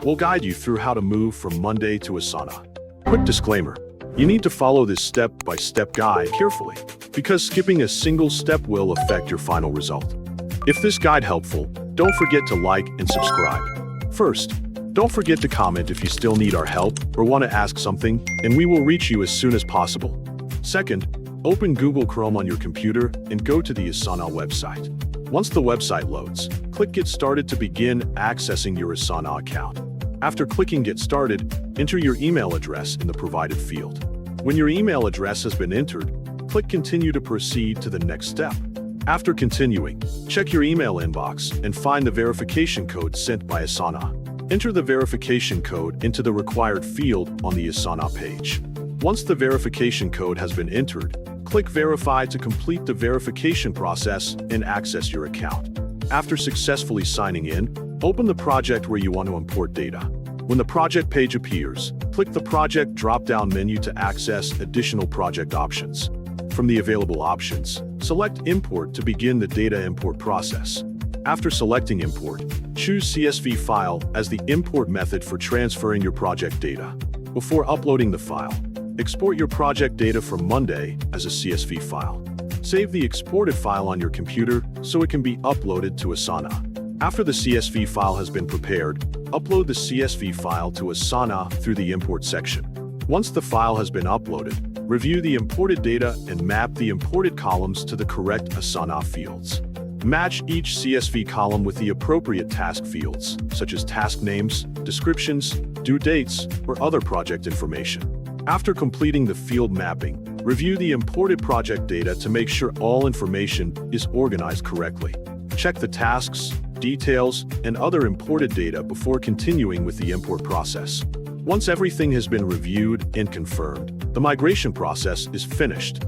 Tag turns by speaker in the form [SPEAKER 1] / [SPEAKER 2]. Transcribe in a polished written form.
[SPEAKER 1] We'll guide you through how to move from Monday to Asana. Quick disclaimer, you need to follow this step-by-step guide carefully, because skipping a single step will affect your final result. If this guide helpful, don't forget to like and subscribe. First, don't forget to comment if you still need our help or want to ask something, and we will reach you as soon as possible. Second, open Google Chrome on your computer and go to the Asana website. Once the website loads, click Get Started to begin accessing your Asana account. After clicking Get Started, enter your email address in the provided field. When your email address has been entered, click Continue to proceed to the next step. After continuing, check your email inbox and find the verification code sent by Asana. Enter the verification code into the required field on the Asana page. Once the verification code has been entered, click Verify to complete the verification process and access your account. After successfully signing in, open the project where you want to import data. When the project page appears, click the Project drop-down menu to access additional project options. From the available options, select Import to begin the data import process. After selecting Import, choose CSV file as the import method for transferring your project data. Before uploading the file, export your project data from Monday as a CSV file. Save the exported file on your computer so it can be uploaded to Asana. After the CSV file has been prepared, upload the CSV file to Asana through the Import section. Once the file has been uploaded, review the imported data and map the imported columns to the correct Asana fields. Match each CSV column with the appropriate task fields, such as task names, descriptions, due dates, or other project information. After completing the field mapping, review the imported project data to make sure all information is organized correctly. Check the tasks, details, and other imported data before continuing with the import process. Once everything has been reviewed and confirmed, the migration process is finished.